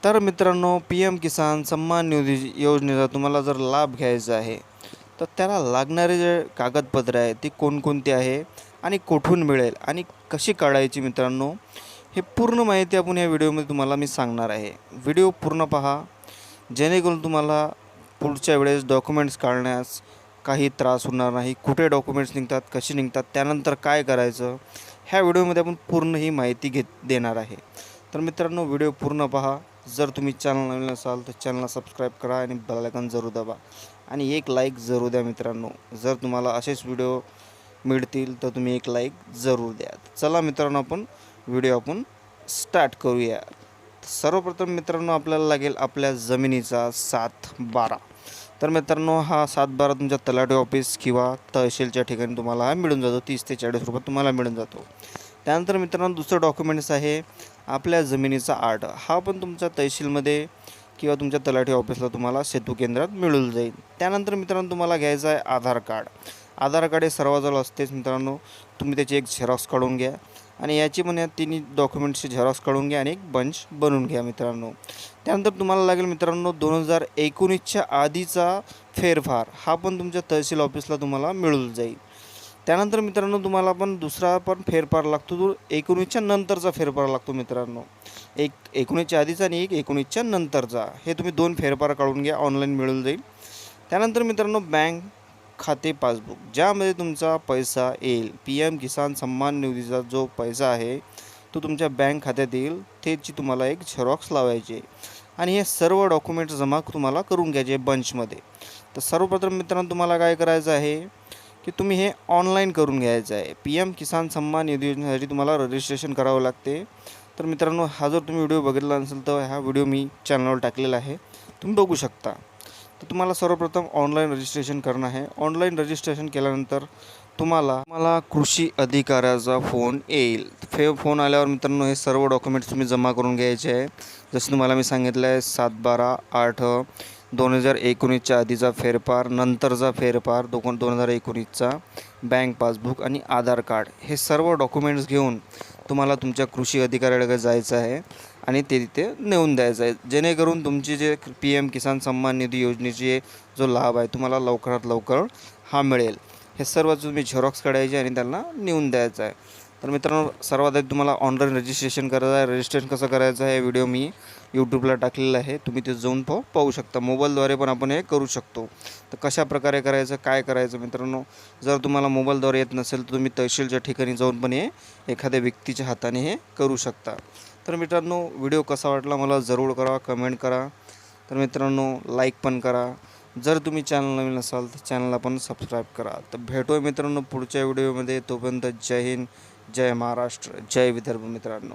तर मित्रांनो, P M किसान सन्मान निधी योजनेचा तुम्हाला जर लाभ घ्यायचा आहे, तर त्याला लागणारे जे कागदपत्रे आहेत ती कोणकोणती आहे आणि कुठून मिळेल आणि कशी काढायची मित्रांनो, हे पूर्ण माहिती आपण या व्हिडिओमध्ये तुम्हाला मी सांगणार आहे. व्हिडिओ पूर्ण पहा, जेणेकरून तुम्हाला पुढच्या वेळेस डॉक्युमेंट्स काढण्यास काही त्रास होणार नाही. कुठे डॉक्युमेंट्स निघतात, कशी निघतात, त्यानंतर काय करायचं, ह्या व्हिडिओमध्ये आपण पूर्ण ही माहिती देणार आहे. तर मित्रांनो, व्हिडिओ पूर्ण पहा. जर तुम्ही चॅनल नवीन असाल तर चॅनलला सबस्क्राईब करा आणि बेल आयकॉन जरूर दाबा आणि एक लाईक जरूर द्या मित्रांनो. जर तुम्हाला असेच व्हिडिओ मिळतील तर तुम्ही एक लाईक जरूर द्या. चला मित्रांनो, व्हिडिओ स्टार्ट करूया. सर्वप्रथम मित्रांनो, आपल्याला लागेल आपल्या जमिनीचा 7/12. तर मित्रांनो, हा 7/12 तुमच्या तलाठी ऑफिस किंवा तहसीलच्या ठिकाणी तुम्हाला मिळून जातो. 30 ते 40 रुपयात तुम्हाला मिळून जातो. त्यानंतर मित्रांनो, दुसरं डॉक्युमेंट्स आहे आपल्या जमिनीचा आर्ट. हा पण तुमच्या तहसीलमध्ये किंवा तुमच्या तलाठी ऑफिसला तुम्हाला सेतू केंद्रात मिळून जाईल. त्यानंतर मित्रांनो, तुम्हाला घ्यायचं आहे आधार कार्ड. आधार कार्ड हे सर्वांजवळ असतेच मित्रांनो. तुम्ही त्याची एक झेरॉक्स काढून घ्या आणि याची पण या तिन्ही डॉक्युमेंट्सची झेरॉक्स काढून घ्या आणि एक बंच बनवून घ्या मित्रांनो. त्यानंतर तुम्हाला लागेल मित्रांनो 2019च्या आधीचा फेरफार. हा पण तुमच्या तहसील ऑफिसला तुम्हाला मिळून जाईल. त्यानंतर मित्रांनो, तुम्हाला पण दुसरा पण फेरफार लागतो, तो 19च्या नंतरचा फेरफार लागतो मित्रांनो. एक 19च्या आधीचा आणि एक 19च्या नंतरचा. हे तुम्ही 2 फेरफार काढून घ्या, ऑनलाईन मिळून जाईल. त्यानंतर मित्रांनो, बँक खाते पासबुक, ज्यामध्ये तुमचा पैसा येईल. पी एम किसान सन्मान निधीचा जो पैसा आहे तो तुमच्या बँक खात्यात येईल. त्याची तुम्हाला एक झेरॉक्स लावायची आहे आणि हे सर्व डॉक्युमेंट्स जमा तुम्हाला करून घ्यायचे बंचमध्ये. तर सर्वप्रथम मित्रांनो, तुम्हाला काय करायचं आहे की तुम्ही हे ऑनलाईन करून घ्यायचं आहे. पी एम किसान सन्मान निधी योजनेसाठी तुम्हाला रजिस्ट्रेशन करावं लागते. तर मित्रांनो, हा जर तुम्ही व्हिडिओ बघितला नसेल तर हा व्हिडिओ मी चॅनलवर टाकलेला आहे, तुम्ही बघू शकता. तर तुम्हाला सर्वप्रथम ऑनलाईन रजिस्ट्रेशन करणं आहे. ऑनलाईन रजिस्ट्रेशन केल्यानंतर तुम्हाला कृषी अधिकाऱ्याचा फोन येईल. फोन आल्यावर मित्रांनो, हे सर्व डॉक्युमेंट्स तुम्ही जमा करून घ्यायचे आहे. जसं तुम्हाला मी सांगितलं आहे, 7/12/8/2019च्या आधीचा फेरफार, नंतरचा फेरफार 2019चा, बँक पासबुक आणि आधार कार्ड. हे सर्व डॉक्युमेंट्स घेऊन तुम्हाला तुमच्या कृषी अधिकाऱ्याकडे जायचं आहे आणि ते तिथे नेऊन द्यायचं आहे, जेणेकरून तुमची जे पी एम किसान सन्मान निधी योजनेची जो लाभ आहे तुम्हाला लवकरात लवकर हा मिळेल. हे सर्व तुम्ही झेरॉक्स काढायचे आणि त्यांना नेऊन द्यायचं आहे. तर मित्रांनो, सर्वात आधी तुम्हाला ऑनलाईन रजिस्ट्रेशन करायचं आहे. रजिस्ट्रेशन कसं करायचं आहे व्हिडिओ मी यूट्यूबला टाकलेला आहे, तुम्ही ते जाऊन पाहू शकता. मोबाईलद्वारे पण आपण हे करू शकतो. तर कशा प्रकारे करायचं, काय करायचं मित्रांनो, जर तुम्हाला मोबाईलद्वारे येत नसेल तर तुम्ही तहसीलच्या ठिकाणी जाऊन पण हे एखाद्या व्यक्तीच्या हाताने हे करू शकता. तर मित्रांनो, व्हिडिओ कसा वाटला मला जरूर करा, कमेंट करा. तर मित्रांनो, लाईक पण करा. जर तुम्ही चॅनल नवीन असाल तर चॅनलला पण सबस्क्राईब करा. तर भेटूया मित्रांनो पुढच्या व्हिडिओमध्ये. तोपर्यंत जय हिंद, जय महाराष्ट्र, जय विदर्भ मित्रांनो.